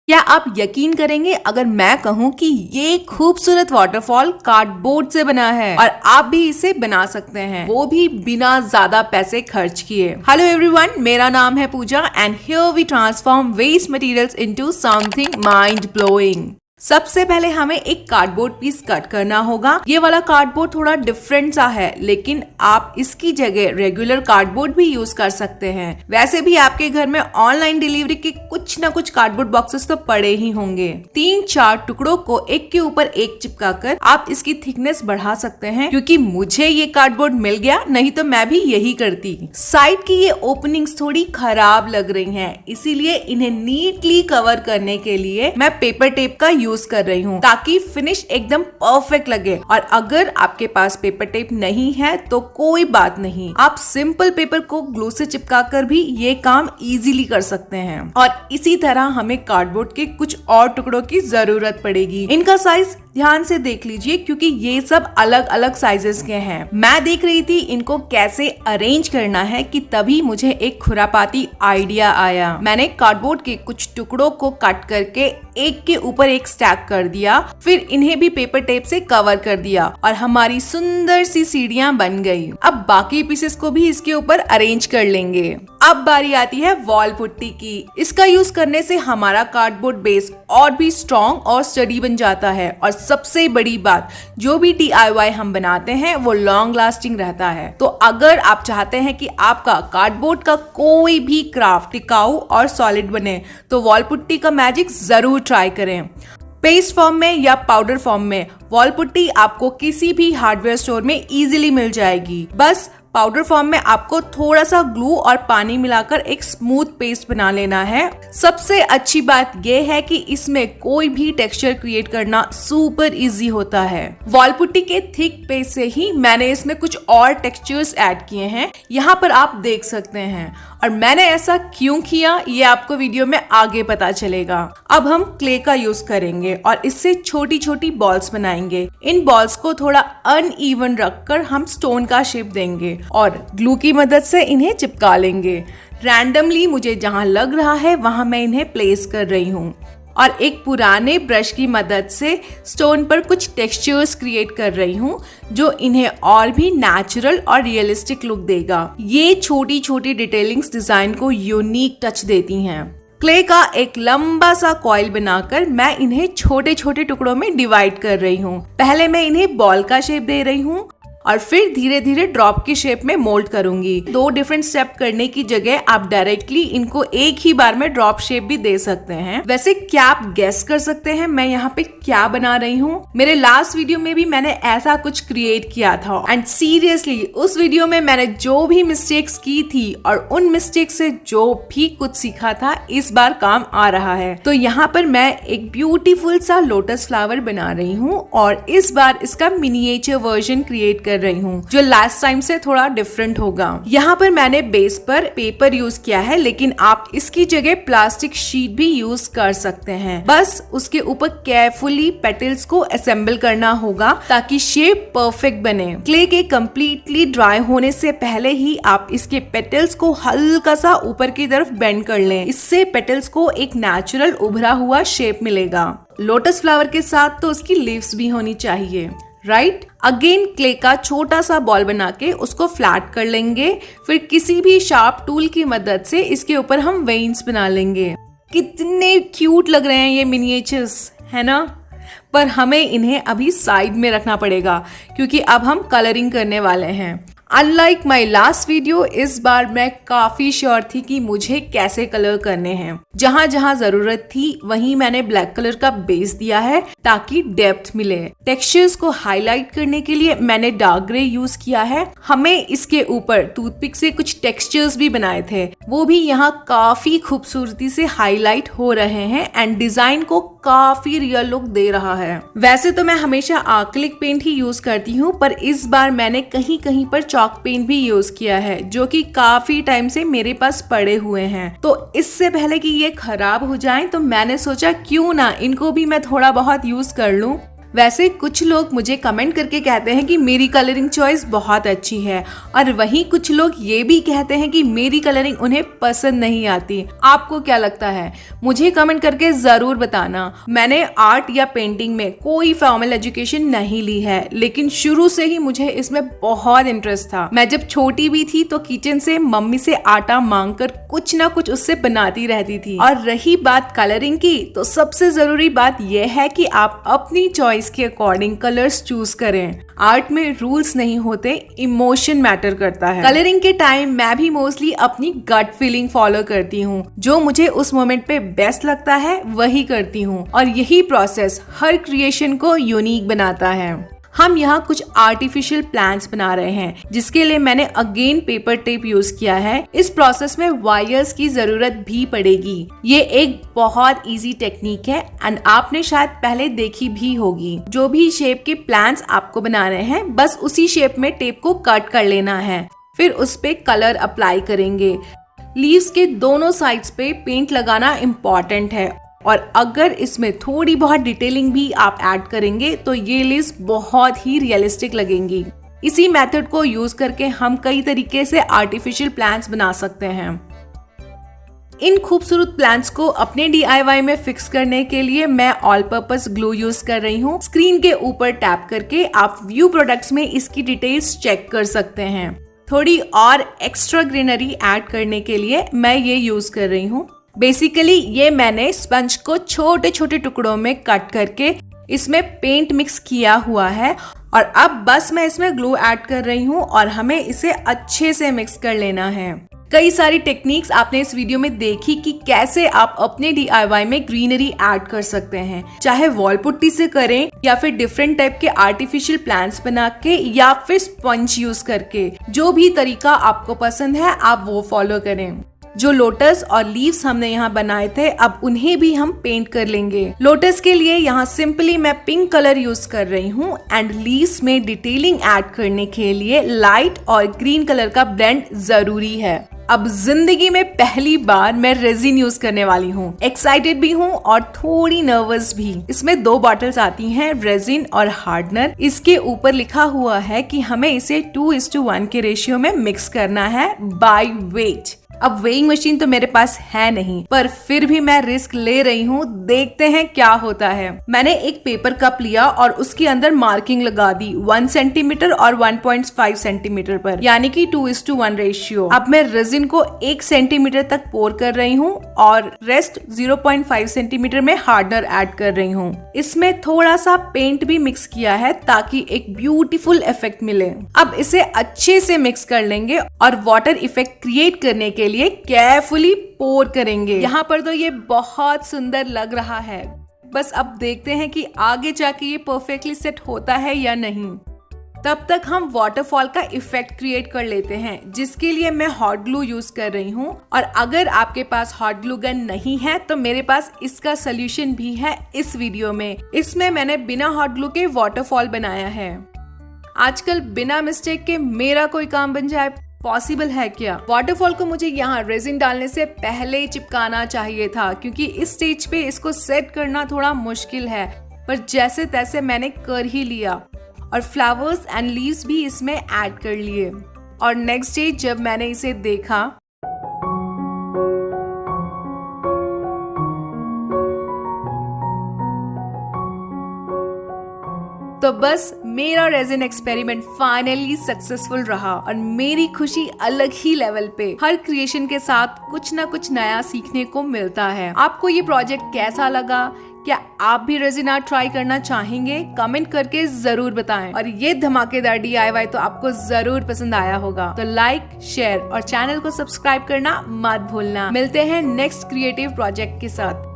क्या आप यकीन करेंगे अगर मैं कहूँ कि ये खूबसूरत वाटरफॉल कार्डबोर्ड से बना है और आप भी इसे बना सकते हैं, वो भी बिना ज्यादा पैसे खर्च किए। हेलो एवरीवन, मेरा नाम है Pooja and here we transform waste materials into something mind blowing. सबसे पहले हमें एक कार्डबोर्ड पीस कट करना होगा। ये वाला कार्डबोर्ड थोड़ा डिफरेंट सा है, लेकिन आप इसकी जगह रेगुलर कार्डबोर्ड भी यूज कर सकते हैं। वैसे भी आपके घर में ऑनलाइन डिलीवरी के कुछ ना कुछ कार्डबोर्ड बॉक्सेस तो पड़े ही होंगे। 3-4 टुकड़ों को एक के ऊपर एक चिपकाकर आप इसकी थिकनेस बढ़ा सकते हैं। क्योंकि मुझे ये कार्डबोर्ड मिल गया, नहीं तो मैं भी यही करती। साइड की ये ओपनिंग्स थोड़ी खराब लग रही हैं, इसीलिए इन्हें नीटली कवर करने के लिए मैं पेपर टेप का यूज कर रही हूँ, ताकि फिनिश एकदम परफेक्ट लगे। और अगर आपके पास पेपर टेप नहीं है तो कोई बात नहीं, आप सिंपल पेपर को ग्लू से चिपकाकर भी ये काम इजीली कर सकते हैं। और इसी तरह हमें कार्डबोर्ड के कुछ और टुकड़ों की जरूरत पड़ेगी। इनका साइज ध्यान से देख लीजिए, क्योंकि ये सब अलग अलग साइजेस के हैं। मैं देख रही थी इनको कैसे अरेंज करना है कि तभी मुझे एक खुरापाती आइडिया आया। मैंने कार्डबोर्ड के कुछ टुकड़ों को कट करके एक के ऊपर एक स्टैक कर दिया, फिर इन्हें भी पेपर टेप से कवर कर दिया और हमारी सुंदर सी सीढ़ियां बन गई। अब बाकी पीसेस को भी इसके ऊपर अरेंज कर लेंगे। अब बारी आती है वॉल पुट्टी की। इसका यूज करने से हमारा कार्डबोर्ड बेस और भी स्ट्रॉन्ग और स्टडी बन जाता है। और सबसे बड़ी बात, जो भी DIY हम बनाते हैं वो लॉन्ग लास्टिंग रहता है। तो अगर आप चाहते हैं कि आपका कार्डबोर्ड का कोई भी क्राफ्ट टिकाऊ और सॉलिड बने, तो वॉल पुट्टी का मैजिक जरूर ट्राई करें। पेस्ट फॉर्म में या पाउडर फॉर्म में वॉल पुट्टी आपको किसी भी हार्डवेयर स्टोर में इजीली मिल जाएगी। बस पाउडर फॉर्म में आपको थोड़ा सा ग्लू और पानी मिलाकर एक स्मूथ पेस्ट बना लेना है। सबसे अच्छी बात यह है कि इसमें कोई भी टेक्सचर क्रिएट करना सुपर इजी होता है। वॉल पुट्टी के थिक पेस्ट से ही मैंने इसमें कुछ और टेक्सचर्स ऐड किए हैं, यहाँ पर आप देख सकते हैं। और मैंने ऐसा क्यों किया ये आपको वीडियो में आगे पता चलेगा। अब हम क्ले का यूज करेंगे और इससे छोटी छोटी बॉल्स बनाएंगे। इन बॉल्स को थोड़ा अनइवन रखकर हम स्टोन का शेप देंगे और ग्लू की मदद से इन्हें चिपका लेंगे। रैंडमली मुझे जहां लग रहा है वहां मैं इन्हें प्लेस कर रही हूँ और एक पुराने ब्रश की मदद से स्टोन पर कुछ टेक्सचर्स क्रिएट कर रही हूँ, जो इन्हें और भी नेचुरल और रियलिस्टिक लुक देगा। ये छोटी छोटी डिटेलिंग्स डिजाइन को यूनिक टच देती हैं। क्ले का एक लंबा सा कॉइल बनाकर मैं इन्हें छोटे छोटे टुकड़ों में डिवाइड कर रही हूँ। पहले मैं इन्हें बॉल का शेप दे रही हूँ और फिर धीरे धीरे ड्रॉप की शेप में मोल्ड करूंगी। 2 डिफरेंट स्टेप करने की जगह आप डायरेक्टली इनको एक ही बार में ड्रॉप शेप भी दे सकते हैं। वैसे क्या आप गेस कर सकते हैं मैं यहाँ पे क्या बना रही हूँ? मेरे लास्ट वीडियो में भी मैंने ऐसा कुछ क्रिएट किया था एंड सीरियसली उस वीडियो में मैंने जो भी मिस्टेक्स की थी और उन मिस्टेक से जो भी कुछ सीखा था, इस बार काम आ रहा है। तो यहाँ पर मैं एक ब्यूटीफुल सा लोटस फ्लावर बना रही हूँ और इस बार इसका मिनिएचर वर्जन क्रिएट कर रही हूँ, जो लास्ट टाइम से थोड़ा डिफरेंट होगा। यहाँ पर मैंने बेस पर पेपर यूज किया है, लेकिन आप इसकी जगह प्लास्टिक शीट भी यूज कर सकते हैं। बस उसके ऊपर केयरफुली पेटल्स को असेंबल करना होगा ताकि शेप परफेक्ट बने। क्ले के कंप्लीटली ड्राई होने से पहले ही आप इसके पेटल्स को हल्का सा ऊपर की तरफ बेंड कर लें। इससे पेटल्स को एक नेचुरल उभरा हुआ शेप मिलेगा। लोटस फ्लावर के साथ तो उसकी लीव्स भी होनी चाहिए, राइट? अगेन क्ले का छोटा सा बॉल बना के उसको फ्लैट कर लेंगे। फिर किसी भी शार्प टूल की मदद से इसके ऊपर हम वेन्स बना लेंगे। कितने क्यूट लग रहे हैं ये मिनिएचर्स, है ना? पर हमें इन्हें अभी साइड में रखना पड़ेगा, क्योंकि अब हम कलरिंग करने वाले हैं। अनलाइक माई लास्ट वीडियो, इस बार मैं काफी श्योर थी कि मुझे कैसे कलर करने हैं। जहां जहां जरूरत थी वहीं मैंने ब्लैक कलर का बेस दिया है ताकि डेप्थ मिले। टेक्सचर्स को हाईलाइट करने के लिए मैंने डार्क ग्रे यूज किया है। हमें इसके ऊपर टूथपिक से कुछ टेक्सचर्स भी बनाए थे, वो भी यहाँ काफी खूबसूरती से हाईलाइट हो रहे हैं एंड डिजाइन को काफी रियल लुक दे रहा है। वैसे तो मैं हमेशा एक्रिलिक पेंट ही यूज करती हूँ, पर इस बार मैंने कहीं कहीं पर चॉक पेंट भी यूज किया है, जो कि काफी टाइम से मेरे पास पड़े हुए हैं। तो इससे पहले कि ये खराब हो जाएं, तो मैंने सोचा क्यों ना इनको भी मैं थोड़ा बहुत यूज कर लूं। वैसे कुछ लोग मुझे कमेंट करके कहते हैं कि मेरी कलरिंग चॉइस बहुत अच्छी है और वहीं कुछ लोग ये भी कहते हैं कि मेरी कलरिंग उन्हें पसंद नहीं आती। आपको क्या लगता है? मुझे कमेंट करके जरूर बताना। मैंने आर्ट या पेंटिंग में कोई फॉर्मल एजुकेशन नहीं ली है, लेकिन शुरू से ही मुझे इसमें बहुत इंटरेस्ट था। मैं जब छोटी भी थी तो किचन से मम्मी से आटा मांगकर कुछ ना कुछ उससे बनाती रहती थी। और रही बात कलरिंग की, तो सबसे जरूरी बात यह है कि आप अपनी चॉइस के अकॉर्डिंग कलर्स चूज करें। आर्ट में रूल्स नहीं होते, इमोशन मैटर करता है। कलरिंग के टाइम मैं भी मोस्टली अपनी गट फीलिंग फॉलो करती हूँ। जो मुझे उस मोमेंट पे बेस्ट लगता है वही करती हूँ, और यही प्रोसेस हर क्रिएशन को यूनिक बनाता है। हम यहाँ कुछ आर्टिफिशियल प्लांट्स बना रहे हैं, जिसके लिए मैंने अगेन पेपर टेप यूज किया है। इस प्रोसेस में वायर्स की जरूरत भी पड़ेगी। ये एक बहुत इजी टेक्निक है एंड आपने शायद पहले देखी भी होगी। जो भी शेप के प्लांट्स आपको बनाने हैं, बस उसी शेप में टेप को कट कर लेना है। फिर उस पे कलर अप्लाई करेंगे। लीव्स के दोनों साइड्स पे पेंट लगाना इम्पोर्टेंट है, और अगर इसमें थोड़ी बहुत डिटेलिंग भी आप ऐड करेंगे तो ये लीव्स बहुत ही रियलिस्टिक लगेंगी। इसी मेथड को यूज करके हम कई तरीके से आर्टिफिशियल प्लांट्स बना सकते हैं। इन खूबसूरत प्लांट्स को अपने DIY में फिक्स करने के लिए मैं ऑल पर्पस ग्लू यूज कर रही हूँ। स्क्रीन के ऊपर टैप करके आप व्यू प्रोडक्ट्स में इसकी डिटेल्स चेक कर सकते हैं। थोड़ी और एक्स्ट्रा ग्रीनरी ऐड करने के लिए मैं ये यूज कर रही हूँ। बेसिकली ये मैंने स्पंज को छोटे छोटे टुकड़ों में कट करके इसमें पेंट मिक्स किया हुआ है, और अब बस मैं इसमें ग्लू ऐड कर रही हूँ और हमें इसे अच्छे से मिक्स कर लेना है। कई सारी टेक्निक्स आपने इस वीडियो में देखी कि कैसे आप अपने DIY में ग्रीनरी ऐड कर सकते हैं, चाहे वॉल पुट्टी से करें या फिर डिफरेंट टाइप के आर्टिफिशियल प्लांट्स बना के या फिर स्पंज यूज करके। जो भी तरीका आपको पसंद है आप वो फॉलो करें। जो लोटस और लीव्स हमने यहाँ बनाए थे, अब उन्हें भी हम पेंट कर लेंगे। लोटस के लिए यहाँ सिंपली मैं पिंक कलर यूज कर रही हूँ एंड लीव्स में डिटेलिंग ऐड करने के लिए लाइट और ग्रीन कलर का ब्लेंड जरूरी है। अब जिंदगी में पहली बार मैं रेजिन यूज करने वाली हूँ। एक्साइटेड भी हूँ और थोड़ी नर्वस भी। इसमें 2 बॉटल्स आती हैं, रेजिन और हार्डनर। इसके ऊपर लिखा हुआ है कि हमें इसे 2:1 के रेशियो में मिक्स करना है बाय वेट। अब वेइंग मशीन तो मेरे पास है नहीं, पर फिर भी मैं रिस्क ले रही हूँ। देखते हैं क्या होता है। मैंने एक पेपर कप लिया और उसके अंदर मार्किंग लगा दी 1 सेंटीमीटर और 1.5 सेंटीमीटर पर, यानी कि 2:1 रेशियो। अब मैं रेजिन को 1 सेंटीमीटर तक पोर कर रही हूँ और रेस्ट 0.5 सेंटीमीटर में हार्डनर ऐड कर रही हूँ। इसमें थोड़ा सा पेंट भी मिक्स किया है ताकि एक ब्यूटीफुल इफेक्ट मिले। अब इसे अच्छे से मिक्स कर लेंगे और वाटर इफेक्ट क्रिएट करने के लिए केयरफुली पोर करेंगे। यहाँ पर तो ये बहुत सुंदर लग रहा है। बस अब देखते हैं कि आगे जाके ये परफेक्टली सेट होता है या नहीं। तब तक हम वाटरफॉल का इफेक्ट क्रिएट कर लेते हैं, जिसके लिए मैं हॉट ग्लू यूज कर रही हूँ। और अगर आपके पास हॉट ग्लू गन नहीं है तो मेरे पास इसका सोल्यूशन भी है इस वीडियो में। इसमें मैंने बिना हॉट ग्लू के वाटरफॉल बनाया है। आजकल बिना मिस्टेक के मेरा कोई काम बन जाए, पॉसिबल है क्या? वाटरफॉल को मुझे यहाँ रेजिन डालने से पहले चिपकाना चाहिए था, क्योंकि इस स्टेज पे इसको सेट करना थोड़ा मुश्किल है, पर जैसे तैसे मैंने कर ही लिया और फ्लावर्स एंड लीव्स भी इसमें ऐड कर लिए। और नेक्स्ट डे जब मैंने इसे देखा तो बस मेरा रेजिन एक्सपेरिमेंट फाइनली सक्सेसफुल रहा और मेरी खुशी अलग ही लेवल पे। हर क्रिएशन के साथ कुछ ना कुछ नया सीखने को मिलता है। आपको ये प्रोजेक्ट कैसा लगा? क्या आप भी रेजिन आर्ट ट्राई करना चाहेंगे? कमेंट करके जरूर बताएं। और ये धमाकेदार DIY तो आपको जरूर पसंद आया होगा, तो लाइक, शेयर और चैनल को सब्सक्राइब करना मत भूलना। मिलते हैं नेक्स्ट क्रिएटिव प्रोजेक्ट के साथ।